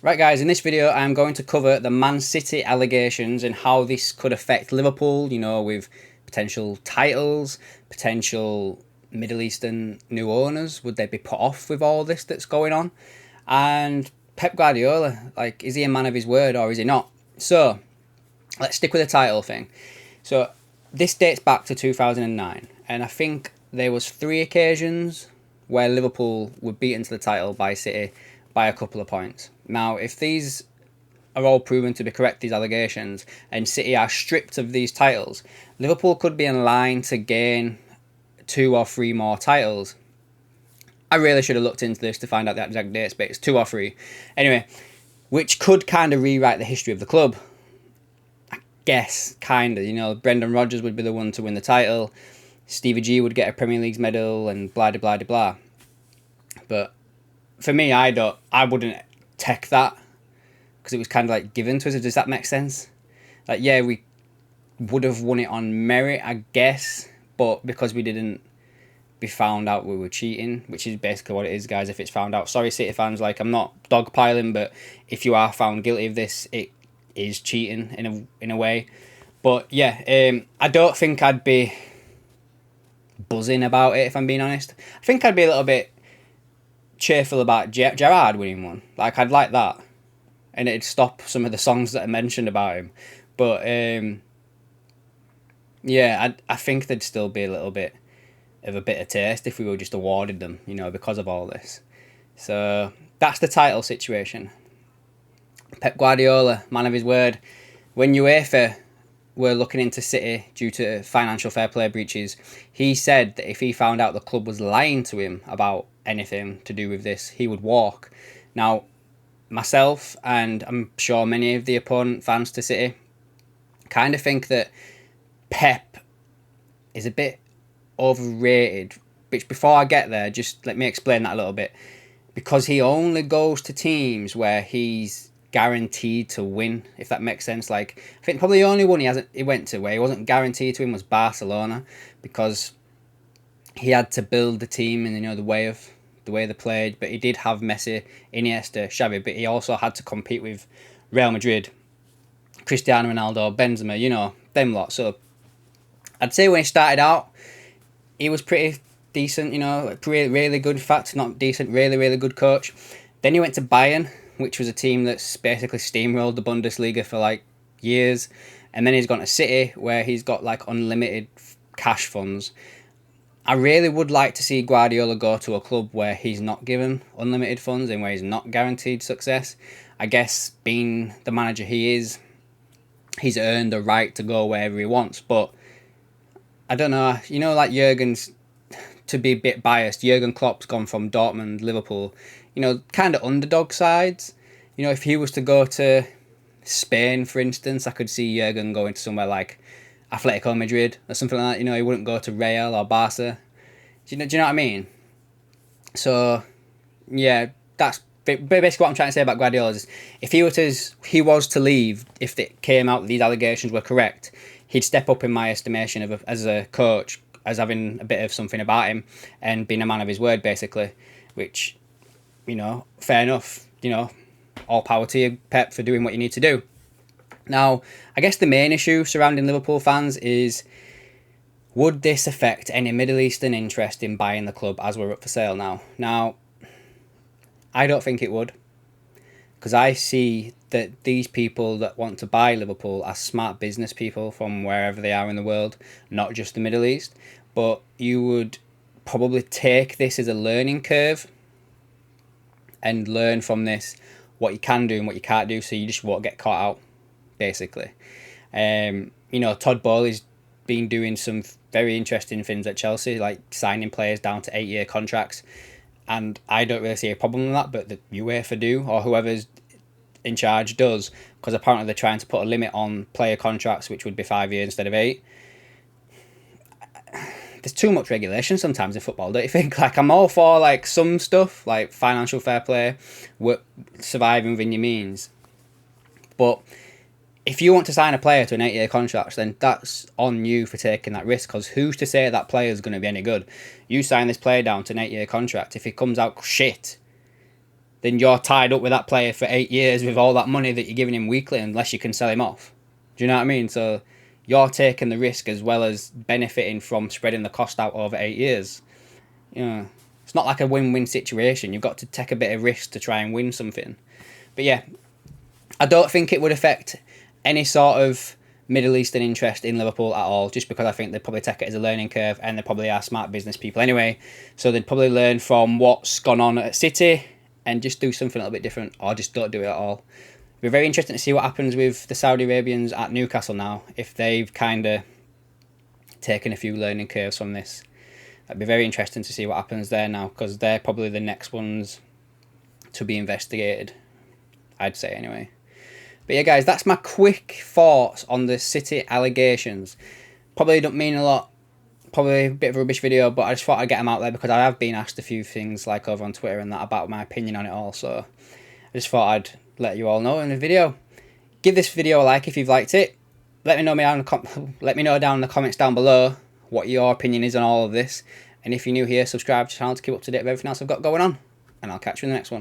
Right guys, in this video I'm going to cover the Man City allegations and how this could affect Liverpool, with potential titles, potential Middle Eastern new owners. Would they be put off with all this that's going on? And Pep Guardiola, is he a man of his word or is he not? So, let's stick with the title thing. So, this dates back to 2009, and I think there was 3 occasions where Liverpool were beaten to the title by City by a couple of points. Now, if these are all proven to be correct, these allegations, and City are stripped of these titles, Liverpool could be in line to gain 2 or 3 more titles. I really should have looked into this to find out the exact dates, but it's 2 or 3. Anyway, which could kind of rewrite the history of the club. I guess, kind of. Brendan Rodgers would be the one to win the title. Stevie G would get a Premier League medal and blah, blah, blah, blah. But for me, I wouldn't take that because it was kind of given to us. Does that make sense? Yeah, we would have won it on merit, I guess, but because we didn't be found out we were cheating, which is basically what it is, guys. If it's found out, sorry City fans, I'm not dogpiling, but if you are found guilty of this, it is cheating in a way. But yeah, I don't think I'd be buzzing about it, if I'm being honest. I think I'd be a little bit cheerful about Gerrard winning one. I'd like that, and it'd stop some of the songs that I mentioned about him. But yeah, I think there'd still be a little bit of a bitter taste if we were just awarded them, because of all this. So that's the title situation. Pep Guardiola, man of his word. When UEFA were looking into City due to financial fair play breaches, he said that if he found out the club was lying to him about anything to do with this, he would walk. Now, myself and I'm sure many of the opponent fans to City kind of think that Pep is a bit overrated, which before I get there, just let me explain that a little bit. Because he only goes to teams where he's guaranteed to win, if that makes sense. I think probably the only one he went to where he wasn't guaranteed to win was Barcelona, because he had to build the team and the way they played. But he did have Messi, Iniesta, Xavi, but he also had to compete with Real Madrid, Cristiano Ronaldo, Benzema, them lot. So I'd say when he started out, he was pretty decent, really good. In fact, not decent, really good coach. Then he went to Bayern, which was a team that's basically steamrolled the Bundesliga for years. And then he's gone to City, where he's got unlimited cash funds. I really would like to see Guardiola go to a club where he's not given unlimited funds and where he's not guaranteed success. I guess being the manager he is, he's earned the right to go wherever he wants. But I don't know, Jurgen's, to be a bit biased, Jurgen Klopp's gone from Dortmund, Liverpool, kind of underdog sides. If he was to go to Spain, for instance, I could see Jurgen going to somewhere like Atletico Madrid or something like that. He wouldn't go to Real or Barca. Do you know what I mean? So, yeah, that's basically what I'm trying to say about Guardiola. Is if he was to leave, if it came out that these allegations were correct, he'd step up in my estimation as a coach, as having a bit of something about him and being a man of his word, basically. Which, fair enough. All power to you, Pep, for doing what you need to do. Now, I guess the main issue surrounding Liverpool fans is, would this affect any Middle Eastern interest in buying the club as we're up for sale now? Now, I don't think it would, because I see that these people that want to buy Liverpool are smart business people from wherever they are in the world, not just the Middle East. But you would probably take this as a learning curve and learn from this what you can do and what you can't do, so you just won't get caught out, basically. Todd Bowley's been doing some very interesting things at Chelsea, like signing players down to 8-year contracts, and I don't really see a problem with that, but the UEFA do, or whoever's in charge does, because apparently they're trying to put a limit on player contracts, which would be 5 years instead of 8. There's too much regulation sometimes in football, don't you think? I'm all for some stuff, like financial fair play, surviving within your means, but if you want to sign a player to an 8-year contract, then that's on you for taking that risk, because who's to say that player is going to be any good? You sign this player down to an 8-year contract. If he comes out shit, then you're tied up with that player for 8 years with all that money that you're giving him weekly unless you can sell him off. Do you know what I mean? So you're taking the risk as well as benefiting from spreading the cost out over 8 years. You know, it's not like a win-win situation. You've got to take a bit of risk to try and win something. But yeah, I don't think it would affect any sort of Middle Eastern interest in Liverpool at all, just because I think they'd probably take it as a learning curve, and they probably are smart business people anyway. So they'd probably learn from what's gone on at City and just do something a little bit different, or just don't do it at all. It'll be very interesting to see what happens with the Saudi Arabians at Newcastle now, if they've kind of taken a few learning curves from this. It'd be very interesting to see what happens there now, because they're probably the next ones to be investigated, I'd say anyway. But yeah, guys, that's my quick thoughts on the City allegations. Probably don't mean a lot, probably a bit of a rubbish video, but I just thought I'd get them out there because I have been asked a few things like over on Twitter and that about my opinion on it all. So I just thought I'd let you all know in the video. Give this video a like if you've liked it. Let me know down in the comments down below what your opinion is on all of this. And if you're new here, subscribe to the channel to keep up to date with everything else I've got going on. And I'll catch you in the next one.